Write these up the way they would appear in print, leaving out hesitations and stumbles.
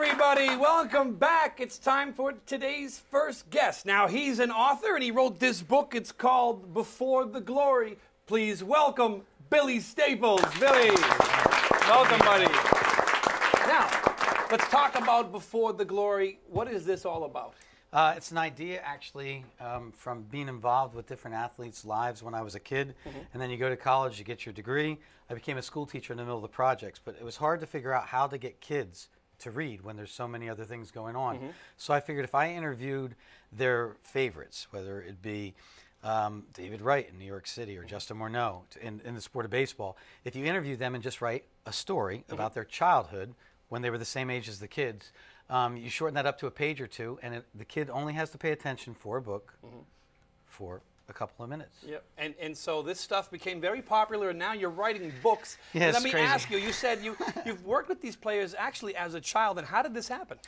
everybody. Welcome back. It's time for today's first guest. Now, he's an author, and he wrote this book. It's called Before the Glory. Please welcome Billy Staples. Billy, welcome, buddy. Now, let's talk about Before the Glory. What is this all about? It's an idea, actually, from being involved with different athletes' lives when I was a kid. And then you go to college, you get your degree. I became a school teacher in the middle of the projects, but it was hard to figure out how to get kids to read when there's so many other things going on. So I figured if I interviewed their favorites, whether it be David Wright in New York City or Justin Morneau in the sport of baseball, if you interview them and just write a story about their childhood when they were the same age as the kids, you shorten that up to a page or two, and the kid only has to pay attention for a book for a couple of minutes. Yep. And so this stuff became very popular, and now you're writing books. Yeah, and let me crazy. ask you, you said you've worked with these players actually as a child, and how did this happen?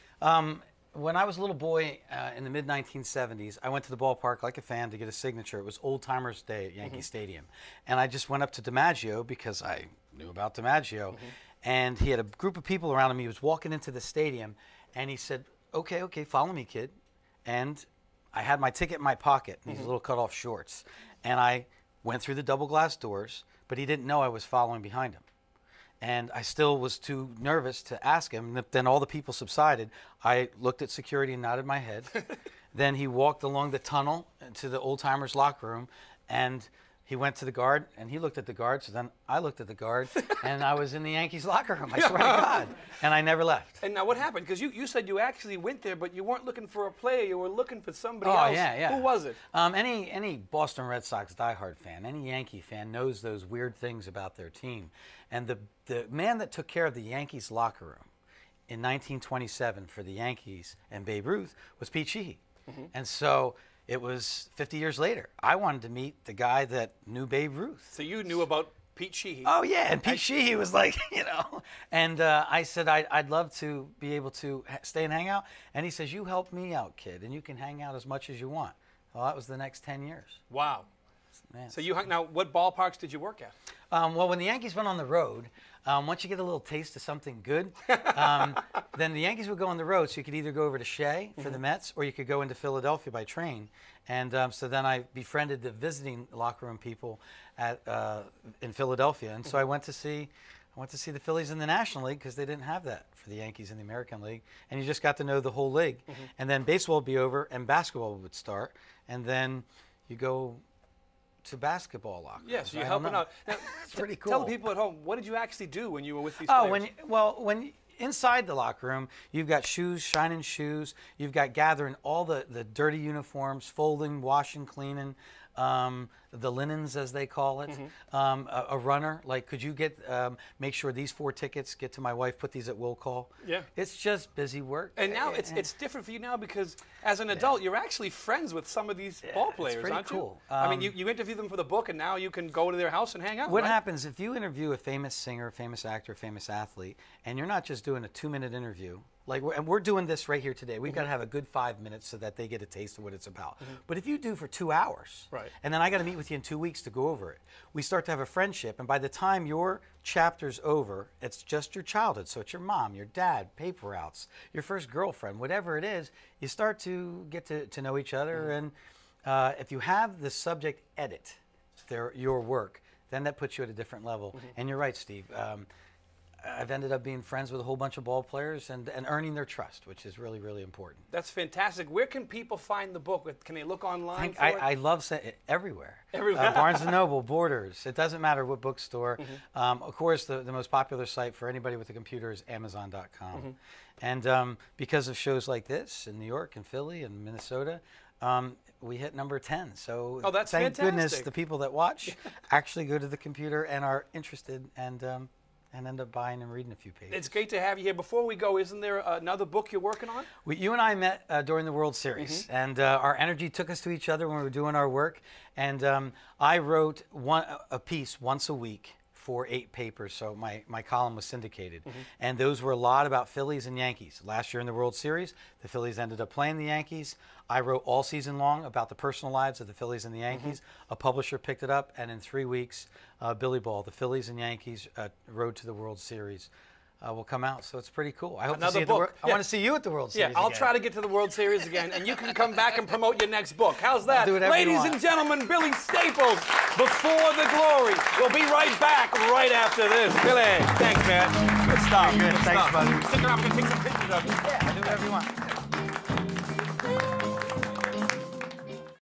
When I was a little boy in the mid-1970s, I went to the ballpark like a fan to get a signature. It was Old Timers Day at Yankee Stadium. And I just went up to DiMaggio because I knew about DiMaggio. And he had a group of people around him. He was walking into the stadium, and he said, okay, follow me, kid. And I had my ticket in my pocket, these little cut-off shorts. And I went through the double glass doors, but he didn't know I was following behind him. And I still was too nervous to ask him. Then all the people subsided. I looked at security and nodded my head. Then he walked along the tunnel to the Old Timers locker room, and he went to the guard, and he looked at the guard. So then I looked at the guard, and I was in the Yankees locker room, I swear to God. And I never left. And now what happened? Because you said you actually went there, but you weren't looking for a player. You were looking for somebody else. Oh, yeah. Who was it? Any Boston Red Sox diehard fan, any Yankee fan knows those weird things about their team. And the man that took care of the Yankees locker room in 1927 for the Yankees and Babe Ruth was Pete Sheehy. And so it was 50 years later. I wanted to meet the guy that knew Babe Ruth. So you knew about Pete Sheehy. Oh, yeah, and Pete Sheehy was like, you know. And I said, I'd love to be able to stay and hang out. And he says, you help me out, kid, and you can hang out as much as you want. Well, that was the next 10 years. Wow. Man. So now, what ballparks did you work at? Well, when the Yankees went on the road, once you get a little taste of something good, then the Yankees would go on the road. So you could either go over to Shea for the Mets, or you could go into Philadelphia by train. And so then I befriended the visiting locker room people in Philadelphia. And so I went to see the Phillies in the National League because they didn't have that for the Yankees in the American League. And you just got to know the whole league. And then baseball would be over and basketball would start. And then you go to basketball lockers. Yes, you're helping out. Now, it's pretty cool. Tell the people at home, what did you actually do when you were with these players? players? When inside the locker room, you've got shoes, shining shoes. You've got gathering all the dirty uniforms, folding, washing, cleaning, the linens, as they call it. A runner, like, could you make sure these 4 tickets get to my wife, put these at will call? Yeah. It's just busy work. And now it's different for you now because as an adult, you're actually friends with some of these ball players, it's pretty aren't cool. you? I mean, you interview them for the book, and now you can go to their house and hang out. What happens if you interview a famous singer, a famous actor, a famous athlete, and you're not just doing a 2-minute interview? Like we're doing this right here today. We've got to have a good 5 minutes so that they get a taste of what it's about. But if you do for 2 hours, and then I got to meet with you in 2 weeks to go over it, we start to have a friendship. And by the time your chapter's over, it's just your childhood. So it's your mom, your dad, paper routes, your first girlfriend, whatever it is. You start to get to know each other. And if you have the subject edit your work, then that puts you at a different level. And you're right, Steve. I've ended up being friends with a whole bunch of ball players and earning their trust, which is really, really important. That's fantastic. Where can people find the book? Can they look online for it? I love it everywhere. Everywhere. Barnes & Noble, Borders. It doesn't matter what bookstore. Of course, the most popular site for anybody with a computer is Amazon.com. And because of shows like this in New York and Philly and Minnesota, we hit number 10. So that's thank fantastic. Goodness the people that watch actually go to the computer and are interested and end up buying and reading a few pages. It's great to have you here. Before we go, isn't there another book you're working on? You and I met during the World Series, and our energy took us to each other when we were doing our work. And I wrote a piece once a week for 8 papers, so my column was syndicated. And those were a lot about Phillies and Yankees. Last year in the World Series, the Phillies ended up playing the Yankees. I wrote all season long about the personal lives of the Phillies and the Yankees. A publisher picked it up, and in 3 weeks, Billy Ball, the Phillies and Yankees, rode to the World Series. will come out. So it's pretty cool. I hope Another to see you at the book. I want to see you at the World Series. Yeah, I'll again. try to get to the World Series again, and you can come back and promote your next book. How's that? Do whatever you Ladies want. and gentlemen, Billy Staples, Before the Glory. We'll be right back right after this. Billy, thanks, man. Good stuff. Good. Thanks, stuff. buddy. Stick around. We're going to take some pictures of you. Yeah, do whatever you want.